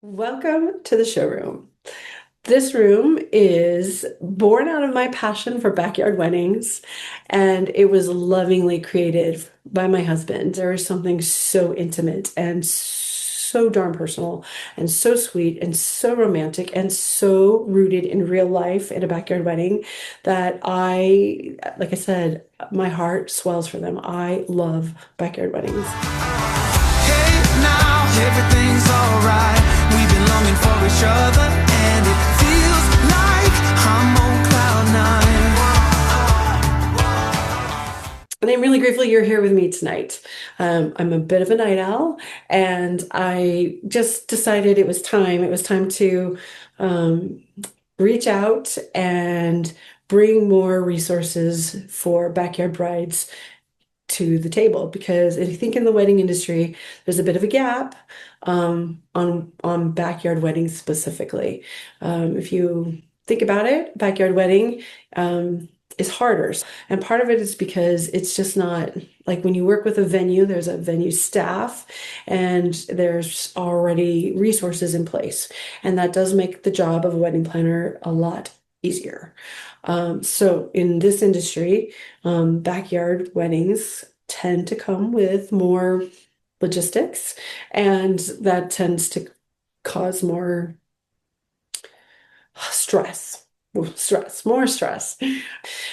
Welcome to the showroom. This room is born out of my passion for backyard weddings, and it was lovingly created by my husband. There is something so intimate and so darn personal and so sweet and so romantic and so rooted in real life in a backyard wedding that like I said, my heart swells for them. I love backyard weddings. Hey, now everything's alright. We've been longing for each other, and it feels like I'm on cloud nine. And I'm really grateful you're here with me tonight. I'm a bit of a night owl, and I just decided it was time. It was time to um, reach out and bring more resources for backyard brides to the table, because I think in the wedding industry there's a bit of a gap on backyard weddings specifically. If you think about it, backyard wedding is harder, and part of it is because it's just not like when you work with a venue. There's a venue staff, and there's already resources in place, and that does make the job of a wedding planner a lot easier. So in this industry, backyard weddings tend to come with more logistics, and that tends to cause more stress. More stress.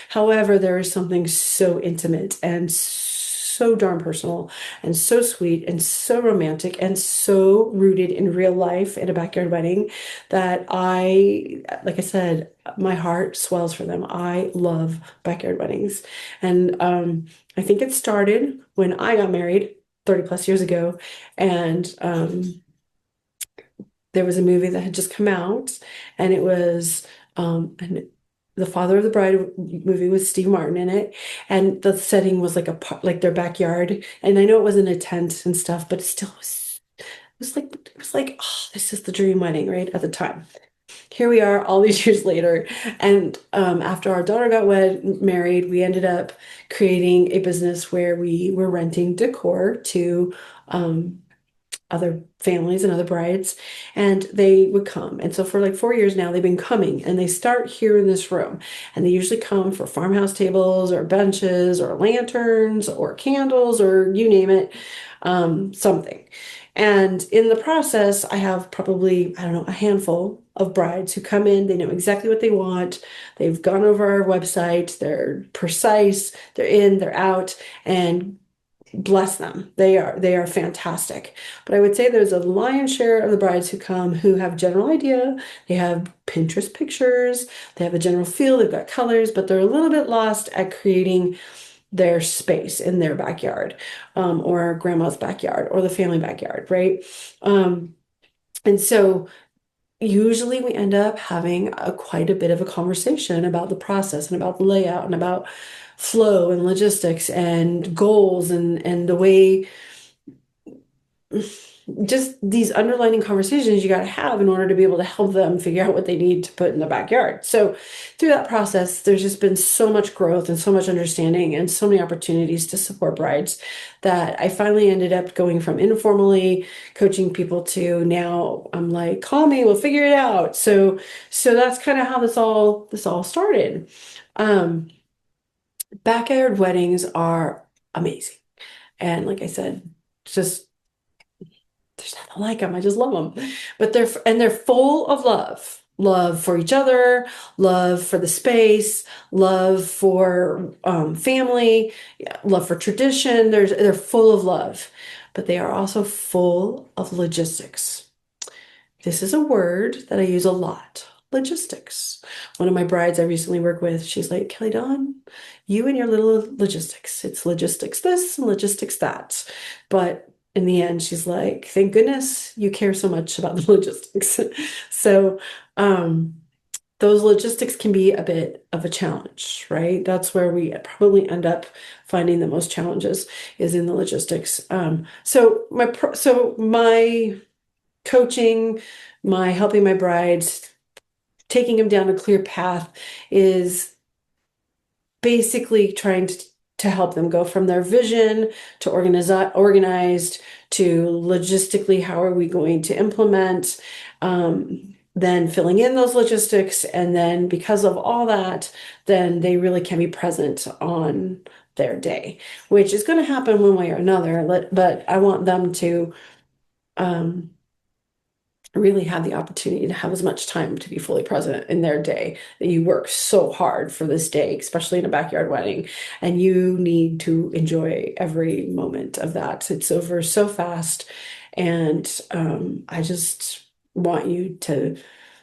However, there is something so intimate and so darn personal and so sweet and so romantic and so rooted in real life in a backyard wedding that like I said, my heart swells for them. I love backyard weddings. And I think it started when I got married 30 plus years ago. And there was a movie that had just come out, and it was and the Father of the Bride movie with Steve Martin in it, and the setting was like their backyard. And I know it wasn't a tent and stuff, but it still was like, oh, this is the dream wedding, right? At the time. Here we are all these years later, and after our daughter got married, we ended up creating a business where we were renting decor to other families and other brides, and they would come. And so for like 4 years now, they've been coming, and they start here in this room, and they usually come for farmhouse tables or benches or lanterns or candles or you name it, something. And in the process, I have probably, I don't know, a handful of brides who come in. They know exactly what they want. They've gone over our website. They're precise. They're in, they're out, and bless them. They are fantastic. But I would say there's a lion's share of the brides who come who have general idea. They have Pinterest pictures. They have a general feel. They've got colors, but they're a little bit lost at creating their space in their backyard, or grandma's backyard or the family backyard, right? And so usually we end up having quite a bit of a conversation about the process and about the layout and about flow and logistics and goals and the way, just these underlining conversations you got to have in order to be able to help them figure out what they need to put in the backyard. So through that process, there's just been so much growth and so much understanding and so many opportunities to support brides that I finally ended up going from informally coaching people to now I'm like, call me, we'll figure it out. So that's kind of how this all started. Um, Backyard weddings are amazing. And like I said, just there's nothing like them. I just love them. But they're full of love. Love for each other, love for the space, love for family, yeah, love for tradition. They're full of love, but they are also full of logistics. This is a word that I use a lot. Logistics. One of my brides I recently worked with, she's like, Kellydawn, you and your little logistics. It's logistics this and logistics that. But in the end, she's like, thank goodness you care so much about the logistics. So um, those logistics can be a bit of a challenge, right? That's where we probably end up finding the most challenges is in the logistics. So my coaching, my helping my brides, taking them down a clear path is basically trying to help them go from their vision to organized to logistically, how are we going to implement, then filling in those logistics. And then because of all that, then they really can be present on their day, which is going to happen one way or another. But I want them to um, really have the opportunity to have as much time to be fully present in their day, that you work so hard for this day, especially in a backyard wedding, and you need to enjoy every moment of that. It's over so fast, and I just want you to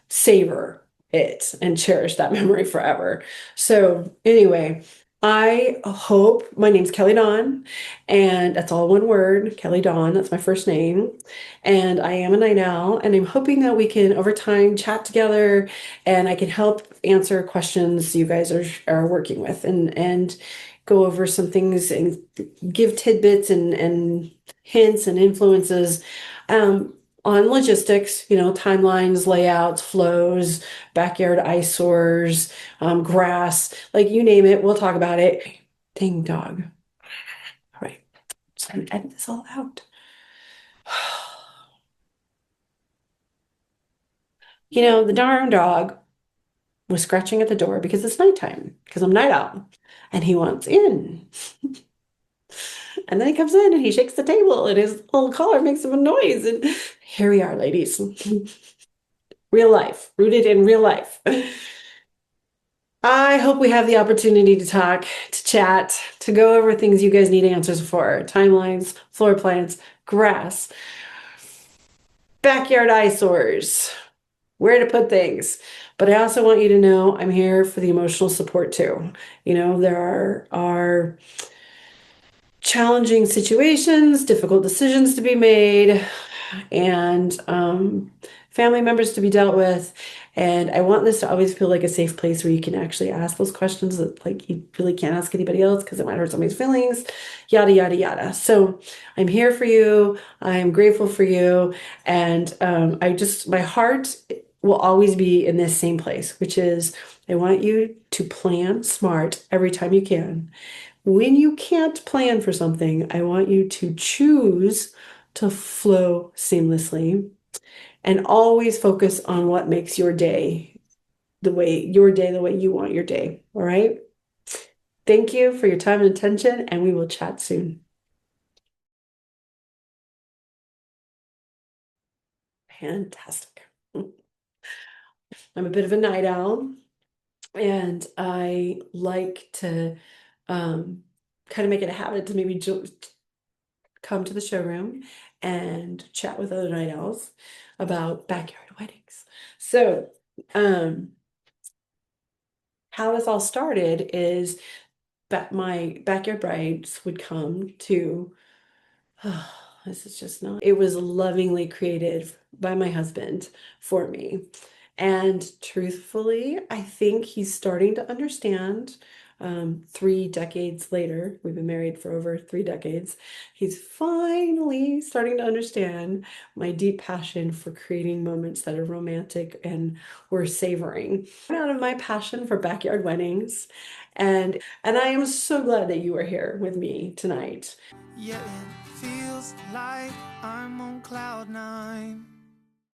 savor it and cherish that memory forever. So anyway, I hope, my name's Kellydawn, and that's all one word, Kellydawn. That's my first name. And I am a night owl, and I'm hoping that we can over time chat together and I can help answer questions you guys are working with, and go over some things and give tidbits and hints and influences. On logistics, timelines, layouts, flows, backyard eyesores, grass, like you name it, we'll talk about it. Dang dog. All right, so I'm gonna edit this all out. The darn dog was scratching at the door because it's nighttime, because I'm night owl, and he wants in. And then he comes in and he shakes the table, and his little collar makes him a noise. And here we are, ladies. Real life, rooted in real life. I hope we have the opportunity to talk, to chat, to go over things you guys need answers for: timelines, floor plans, grass, backyard eyesores, where to put things. But I also want you to know I'm here for the emotional support too. There are challenging situations, difficult decisions to be made, and family members to be dealt with. And I want this to always feel like a safe place where you can actually ask those questions that like you really can't ask anybody else because it might hurt somebody's feelings, yada, yada, yada. So I'm here for you. I'm grateful for you. And my heart will always be in this same place, which is I want you to plan smart every time you can. When you can't plan for something, I want you to choose to flow seamlessly and always focus on what makes your day the way you want your day. All right. Thank you for your time and attention, and we will chat soon. Fantastic. I'm a bit of a night owl, and I like to kind of make it a habit to maybe come to the showroom and chat with other night owls about backyard weddings. So, how this all started is that my backyard brides would come to, oh, this is just not, it was lovingly created by my husband for me. And truthfully, I think he's starting to understand. 3 decades later, we've been married for over 3 decades. He's finally starting to understand my deep passion for creating moments that are romantic and worth savoring. Out of my passion for backyard weddings, and I am so glad that you are here with me tonight. Yeah, it feels like I'm on cloud 9.